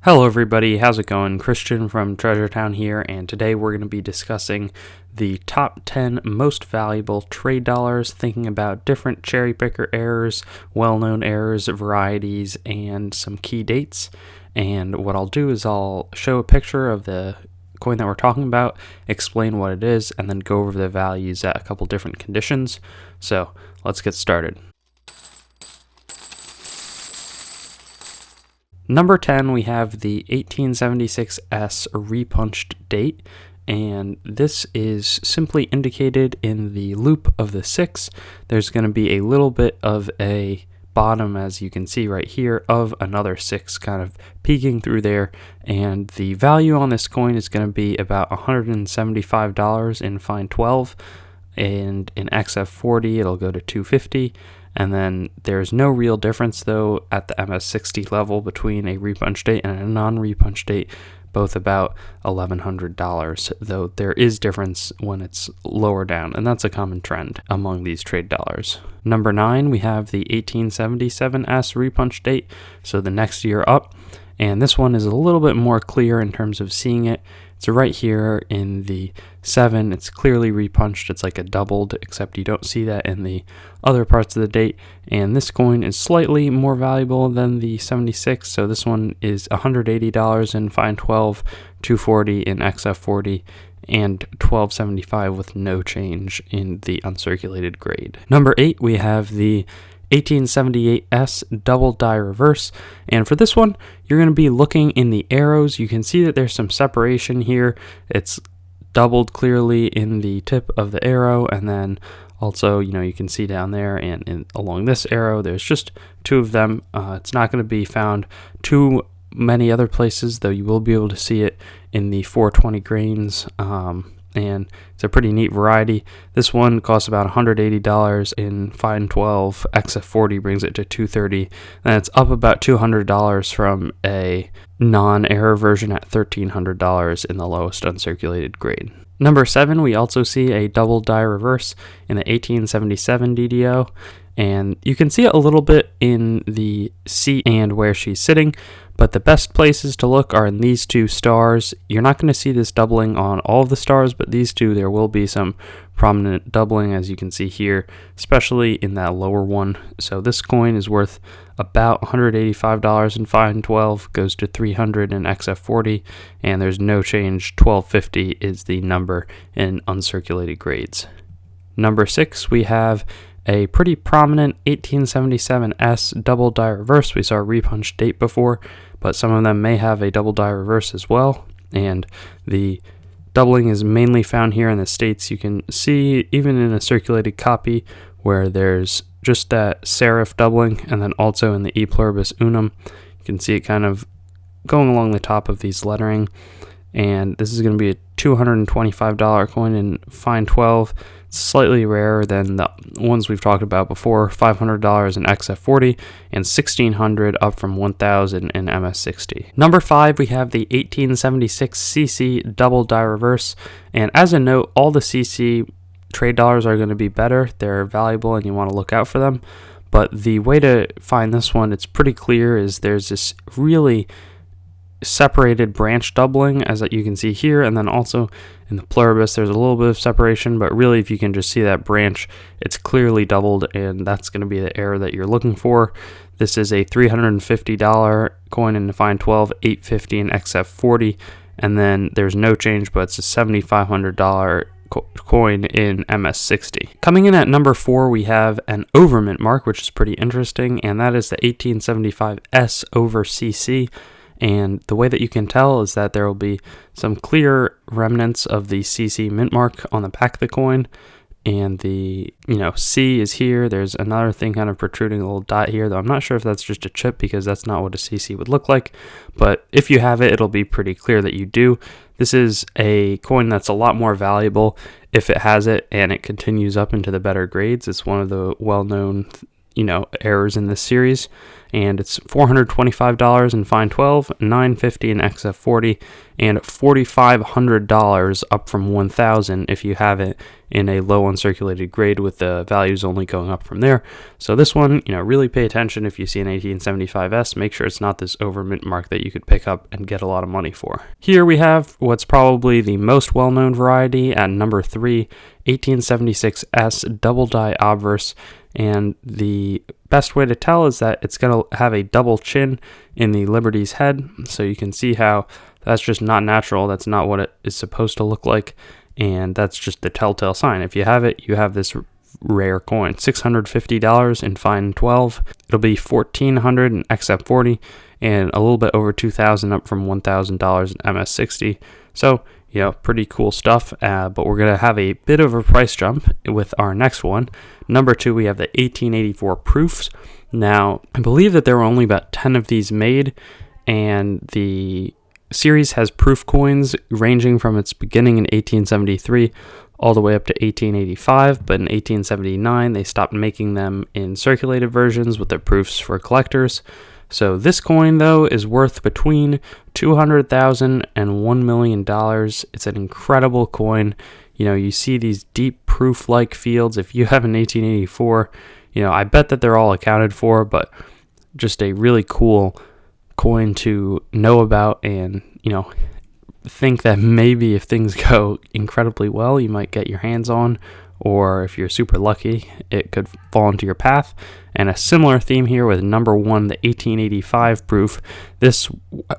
Hello everybody, how's it going? Christian from Treasure Town here, and today we're going to be discussing the top 10 most valuable trade dollars, thinking about different cherry picker errors, well-known errors, varieties, and some key dates. And what I'll do is I'll show a picture of the coin that we're talking about, explain what it is, and then go over the values at a couple different conditions. So let's get started. Number 10, we have the 1876S Repunched Date, and this is simply indicated in the loop of the 6. There's going to be a little bit of a bottom, as you can see right here, of another 6 kind of peeking through there, and the value on this coin is going to be about $175 in fine 12, and in XF40 it'll go to $250. And then there's no real difference, though, at the MS60 level between a repunch date and a non-repunch date, both about $1,100, though there is difference when it's lower down, and that's a common trend among these trade dollars. Number 9, we have the 1877S repunch date, so the next year up, and this one is a little bit more clear in terms of seeing it. So right here in the 7, it's clearly repunched. It's like a doubled, except you don't see that in the other parts of the date. And this coin is slightly more valuable than the 76. So this one is $180 in fine 12, $240 in XF40, and $12.75 with no change in the uncirculated grade. Number 8, we have the 1878S Doubled Die Reverse, and for this one you're going to be looking in the arrows. You can see that there's some separation here. It's doubled clearly in the tip of the arrow, and then also you can see down there and along this arrow there's just 2 of them. It's not going to be found too many other places, though you will be able to see it in the 420 grains, and it's a pretty neat variety. This one costs about $180 in fine 12. XF40 brings it to $230, and it's up about $200 from a non-error version at $1,300 in the lowest uncirculated grade. Number 7, we also see a double die reverse in the 1877 DDO, and you can see it a little bit in the seat and where she's sitting, but the best places to look are in these 2 stars. You're not going to see this doubling on all of the stars, but these 2, there will be some prominent doubling, as you can see here, especially in that lower one. So this coin is worth about $185 in fine 12, goes to $300 in XF40, and there's no change. $12.50 is the number in uncirculated grades. Number 6, we have a pretty prominent 1877S double die reverse. We saw a repunch date before, but some of them may have a double die reverse as well, and the doubling is mainly found here in the States. You can see even in a circulated copy where there's just that serif doubling, and then also in the E pluribus unum you can see it kind of going along the top of these lettering. And this is going to be a $225 coin in fine 12. It's slightly rarer than the ones we've talked about before, $500 in XF40 and $1,600 up from $1,000 in MS60. Number 5, we have the 1876 CC double die reverse. And as a note, all the CC trade dollars are going to be better. They're valuable and you want to look out for them. But the way to find this one, it's pretty clear, is there's this really separated branch doubling, as you can see here, and then also in the pluribus there's a little bit of separation, but really if you can just see that branch, it's clearly doubled, and that's going to be the error that you're looking for. This is a $350 coin in the fine 12, $850 in XF40, and then there's no change, but it's a $7,500 coin in MS60. Coming in at number 4, we have an overmint mark, which is pretty interesting, and that is the 1875S over CC. And the way that you can tell is that there will be some clear remnants of the CC mint mark on the back of the coin, and the C is here. There's another thing kind of protruding, a little dot here, though I'm not sure if that's just a chip, because that's not what a CC would look like. But if you have it, it'll be pretty clear that you do. This is a coin that's a lot more valuable if it has it and it continues up into the better grades. It's one of the well-known errors in this series. And it's $425 in Fine 12, $950 in XF40, and $4,500 up from $1,000 if you have it in a low uncirculated grade, with the values only going up from there. So this one, really pay attention if you see an 1875S. Make sure it's not this over mint mark that you could pick up and get a lot of money for. Here we have what's probably the most well-known variety at number 3, 1876S Doubled Die Obverse. And the best way to tell is that it's going to have a double chin in the Liberty's head. So you can see how that's just not natural. That's not what it is supposed to look like. And that's just the telltale sign. If you have it, you have this rare coin. $650 in Fine 12. It'll be $1,400 in XF40 and a little bit over $2,000 up from $1,000 in MS60. So, pretty cool stuff, but we're going to have a bit of a price jump with our next one. Number 2, we have the 1884 Proofs. Now, I believe that there were only about 10 of these made, and the series has proof coins ranging from its beginning in 1873 all the way up to 1885, but in 1879 they stopped making them in circulated versions with their proofs for collectors. So this coin, though, is worth between $200,000 and $1 million. It's an incredible coin. You see these deep proof-like fields. If you have an 1884, I bet that they're all accounted for, but just a really cool coin to know about, and, think that maybe if things go incredibly well, you might get your hands on, or if you're super lucky, it could fall into your path. And a similar theme here with number 1, the 1885 proof. This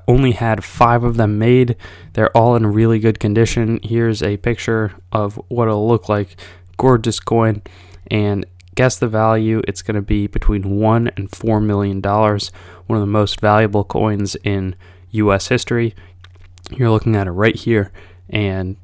only had 5 of them made. They're all in really good condition. Here's a picture of what it'll look like. Gorgeous coin. And guess the value. It's going to be between $1 and $4 million. One of the most valuable coins in U.S. history. You're looking at it right here. And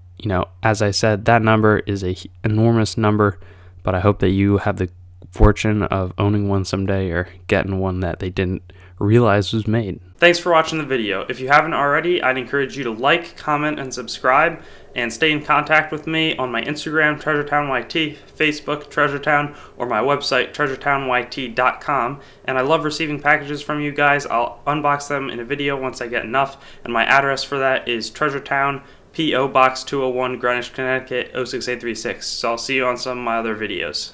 as I said, that number is a enormous number, but I hope that you have the fortune of owning one someday, or getting one that they didn't realize was made. Thanks for watching the video. If you haven't already, I'd encourage you to like, comment, and subscribe, and stay in contact with me on my Instagram, TreasureTownYT, Facebook, TreasureTown, or my website, TreasureTownYT.com. And I love receiving packages from you guys. I'll unbox them in a video once I get enough, and my address for that is TreasureTown, P.O. Box 201, Greenwich, Connecticut, 06836. So I'll see you on some of my other videos.